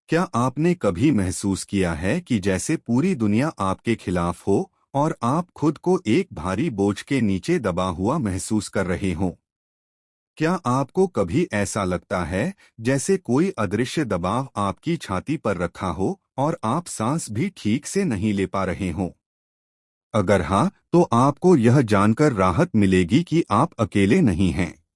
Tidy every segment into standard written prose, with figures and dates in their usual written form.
क्या आपने कभी महसूस किया है कि जैसे पूरी दुनिया आपके खिलाफ हो और आप खुद को एक भारी बोझ के नीचे दबा हुआ महसूस कर रहे हों? क्या आपको कभी ऐसा लगता है जैसे कोई अदृश्य दबाव आपकी छाती पर रखा हो और आप सांस भी ठीक से नहीं ले पा रहे हों? अगर हाँ, तो आपको यह जानकर राहत मिलेगी कि आप अकेले नहीं हैं।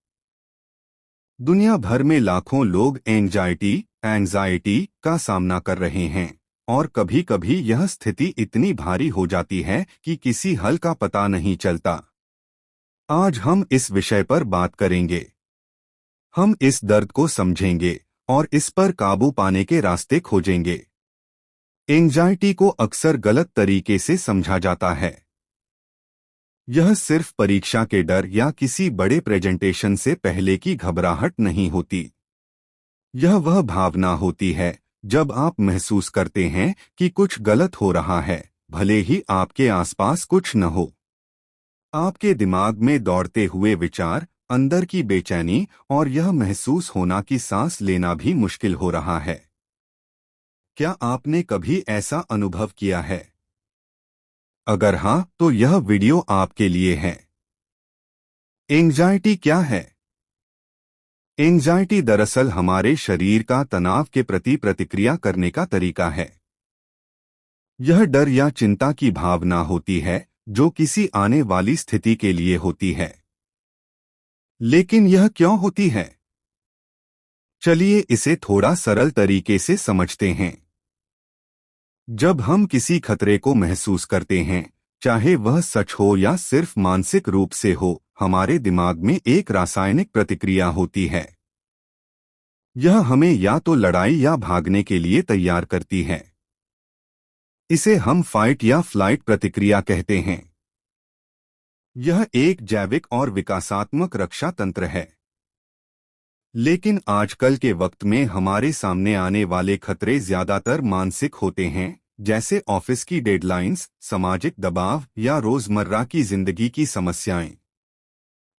दुनिया भर में लाखों लोग एंजाइटी का सामना कर रहे हैं और कभी-कभी यह स्थिति इतनी भारी हो जाती है कि किसी हल का पता नहीं चलता। आज हम इस विषय पर बात करेंगे। हम इस दर्द को समझेंगे और इस पर काबू पाने के रास्ते खोजेंगे। एंजाइटी को अक्सर गलत तरीके से समझा जाता है। यह सिर्फ परीक्षा के डर या किसी बड़े प्रेजेंटेशन से पहले की घबराहट नहीं होती। यह वह भावना होती है जब आप महसूस करते हैं कि कुछ गलत हो रहा है, भले ही आपके आसपास कुछ न हो। आपके दिमाग में दौड़ते हुए विचार, अंदर की बेचैनी और यह महसूस होना कि सांस लेना भी मुश्किल हो रहा है। क्या आपने कभी ऐसा अनुभव किया है? अगर हाँ, तो यह वीडियो आपके लिए है। एंजाइटी क्या है? एंजाइटी दरअसल हमारे शरीर का तनाव के प्रति प्रतिक्रिया करने का तरीका है। यह डर या चिंता की भावना होती है जो किसी आने वाली स्थिति के लिए होती है। लेकिन यह क्यों होती है? चलिए इसे थोड़ा सरल तरीके से समझते हैं। जब हम किसी खतरे को महसूस करते हैं, चाहे वह सच हो या सिर्फ मानसिक रूप से हो, हमारे दिमाग में एक रासायनिक प्रतिक्रिया होती है। यह हमें या तो लड़ाई या भागने के लिए तैयार करती है। इसे हम फाइट या फ्लाइट प्रतिक्रिया कहते हैं। यह एक जैविक और विकासात्मक रक्षा तंत्र है। लेकिन आजकल के वक्त में हमारे सामने आने वाले खतरे ज्यादातर मानसिक होते हैं, जैसे ऑफिस की डेडलाइंस, सामाजिक दबाव या रोजमर्रा की जिंदगी की समस्याएं।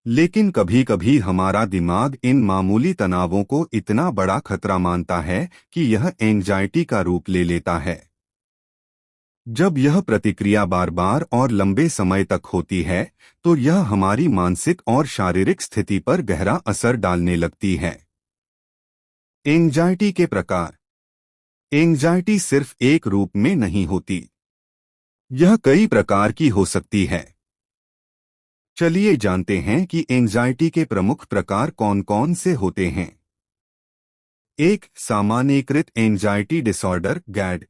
लेकिन कभी-कभी हमारा दिमाग इन मामूली तनावों को इतना बड़ा खतरा मानता है कि यह एंजाइटी का रूप ले लेता है। जब यह प्रतिक्रिया बार बार और लंबे समय तक होती है, तो यह हमारी मानसिक और शारीरिक स्थिति पर गहरा असर डालने लगती है। एंजाइटी के प्रकार। एंजाइटी सिर्फ एक रूप में नहीं होती। यह कई प्रकार की हो सकती है। चलिए जानते हैं कि एंजाइटी के प्रमुख प्रकार कौन-कौन से होते हैं। एक, सामान्यीकृत एंजाइटी डिसऑर्डर गैड।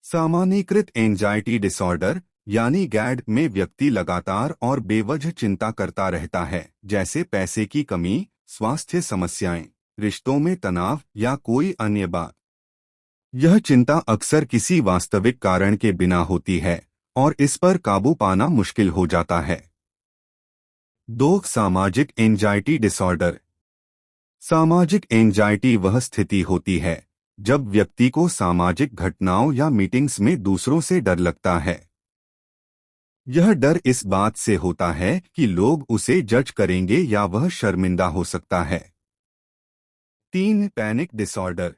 सामान्यीकृत एंजाइटी डिसऑर्डर यानी गैड में व्यक्ति लगातार और बेवजह चिंता करता रहता है, जैसे पैसे की कमी, स्वास्थ्य समस्याएं, रिश्तों में तनाव या कोई अन्य बात। यह चिंता अक्सर किसी वास्तविक कारण के बिना होती है और इस पर काबू पाना मुश्किल हो जाता है। दो, सामाजिक एंजाइटी डिसऑर्डर। सामाजिक एंजाइटी वह स्थिति होती है जब व्यक्ति को सामाजिक घटनाओं या मीटिंग्स में दूसरों से डर लगता है। यह डर इस बात से होता है कि लोग उसे जज करेंगे या वह शर्मिंदा हो सकता है। तीन, पैनिक डिसऑर्डर।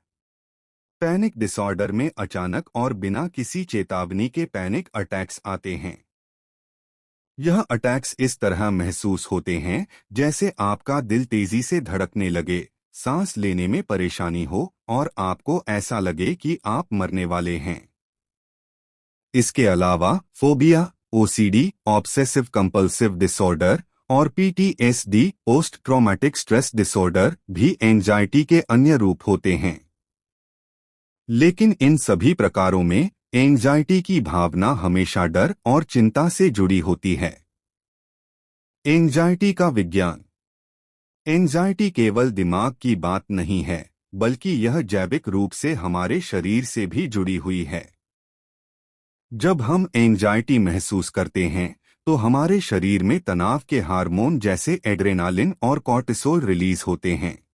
पैनिक डिसऑर्डर में अचानक और बिना किसी चेतावनी के पैनिक अटैक्स आते हैं। यह अटैक्स इस तरह महसूस होते हैं जैसे आपका दिल तेजी से धड़कने लगे, सांस लेने में परेशानी हो और आपको ऐसा लगे कि आप मरने वाले हैं। इसके अलावा phobia, OCD, obsessive compulsive disorder और PTSD, post traumatic stress disorder भी एंजाइटी के अन्य रूप होते हैं। लेकिन इन सभी प्रकारों में एंजाइटी की भावना हमेशा डर और चिंता से जुड़ी होती है। एंजाइटी का विज्ञान। एंजाइटी केवल दिमाग की बात नहीं है, बल्कि यह जैविक रूप से हमारे शरीर से भी जुड़ी हुई है। जब हम एंजाइटी महसूस करते हैं, तो हमारे शरीर में तनाव के हार्मोन जैसे एड्रेनालिन और कॉर्टिसोल रिलीज होते हैं।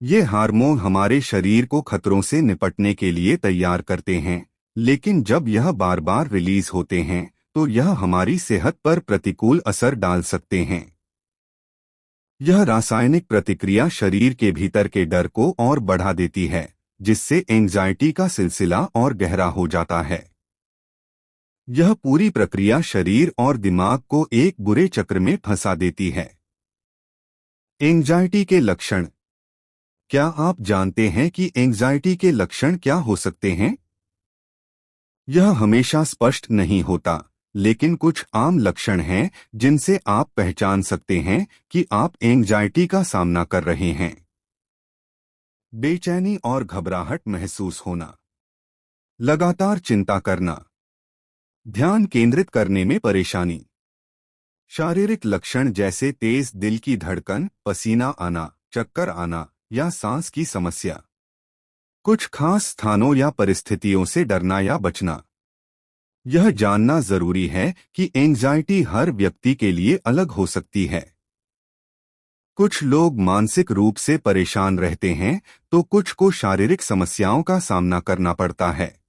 ये हार्मोन हमारे शरीर को खतरों से निपटने के लिए तैयार करते हैं, लेकिन जब यह बार बार रिलीज होते हैं, तो यह हमारी सेहत पर प्रतिकूल असर डाल सकते हैं। यह रासायनिक प्रतिक्रिया शरीर के भीतर के डर को और बढ़ा देती है, जिससे एंजाइटी का सिलसिला और गहरा हो जाता है। यह पूरी प्रक्रिया शरीर और दिमाग को एक बुरे चक्र में फंसा देती है। एंजाइटी के लक्षण। क्या आप जानते हैं कि एंजाइटी के लक्षण क्या हो सकते हैं? यह हमेशा स्पष्ट नहीं होता, लेकिन कुछ आम लक्षण हैं जिनसे आप पहचान सकते हैं कि आप एंजाइटी का सामना कर रहे हैं। बेचैनी और घबराहट महसूस होना, लगातार चिंता करना, ध्यान केंद्रित करने में परेशानी। शारीरिक लक्षण जैसे तेज दिल की धड़कन, पसीना आना, चक्कर आना या सांस की समस्या। कुछ खास स्थानों या परिस्थितियों से डरना या बचना। यह जानना जरूरी है कि एंजाइटी हर व्यक्ति के लिए अलग हो सकती है। कुछ लोग मानसिक रूप से परेशान रहते हैं, तो कुछ को शारीरिक समस्याओं का सामना करना पड़ता है।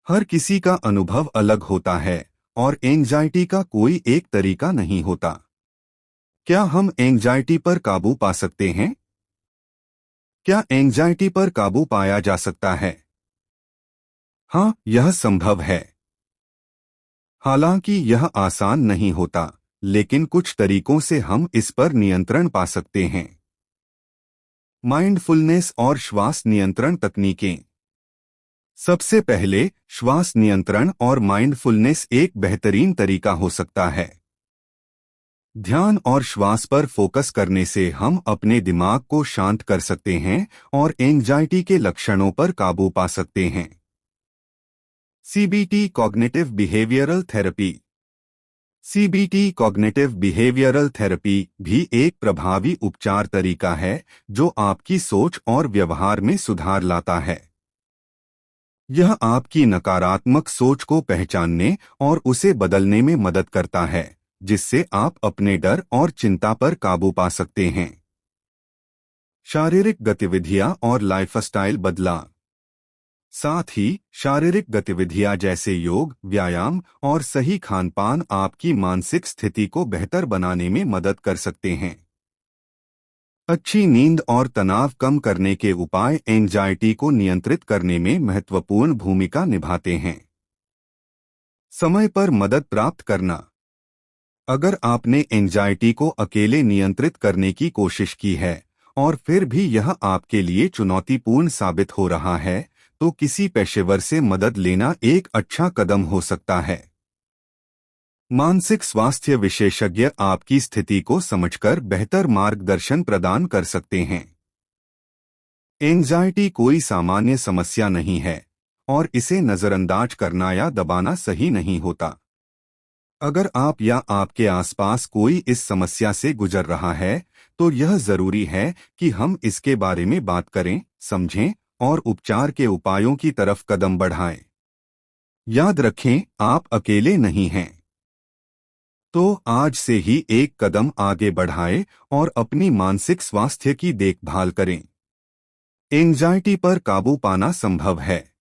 हर किसी का अनुभव अलग होता है और एंजाइटी का कोई एक तरीका नहीं होता। क्या हम एंजाइटी पर काबू पा सकते हैं? क्या एंजाइटी पर काबू पाया जा सकता है? हाँ, यह संभव है। हालांकि यह आसान नहीं होता, लेकिन कुछ तरीकों से हम इस पर नियंत्रण पा सकते हैं। माइंडफुलनेस और श्वास नियंत्रण तकनीकें। सबसे पहले, श्वास नियंत्रण और माइंडफुलनेस एक बेहतरीन तरीका हो सकता है। ध्यान और श्वास पर फोकस करने से हम अपने दिमाग को शांत कर सकते हैं और एंजाइटी के लक्षणों पर काबू पा सकते हैं। CBT cognitive behavioural therapy. CBT cognitive behavioural therapy भी एक प्रभावी उपचार तरीका है जो आपकी सोच और व्यवहार में सुधार लाता है। यह आपकी नकारात्मक सोच को पहचानने और उसे बदलने में मदद करता है, जिससे आप अपने डर और चिंता पर काबू पा सकते हैं। शारीरिक गतिविधियां और लाइफस्टाइल बदलाव। साथ ही शारीरिक गतिविधियां जैसे योग, व्यायाम और सही खानपान आपकी मानसिक स्थिति को बेहतर बनाने में मदद कर सकते हैं। अच्छी नींद और तनाव कम करने के उपाय एंजाइटी को नियंत्रित करने में महत्वपूर्ण भूमिका निभाते हैं। समय पर मदद प्राप्त करना। अगर आपने एंजाइटी को अकेले नियंत्रित करने की कोशिश की है और फिर भी यह आपके लिए चुनौतीपूर्ण साबित हो रहा है, तो किसी पेशेवर से मदद लेना एक अच्छा कदम हो सकता है। मानसिक स्वास्थ्य विशेषज्ञ आपकी स्थिति को समझकर बेहतर मार्गदर्शन प्रदान कर सकते हैं। एंजाइटी कोई सामान्य समस्या नहीं है और इसे नजरअंदाज करना या दबाना सही नहीं होता। अगर आप या आपके आसपास कोई इस समस्या से गुजर रहा है, तो यह जरूरी है कि हम इसके बारे में बात करें, समझें और उपचार के उपायों की तरफ कदम बढ़ाएं। याद रखें, आप अकेले नहीं हैं। तो आज से ही एक कदम आगे बढ़ाएं और अपनी मानसिक स्वास्थ्य की देखभाल करें। एंजाइटी पर काबू पाना संभव है।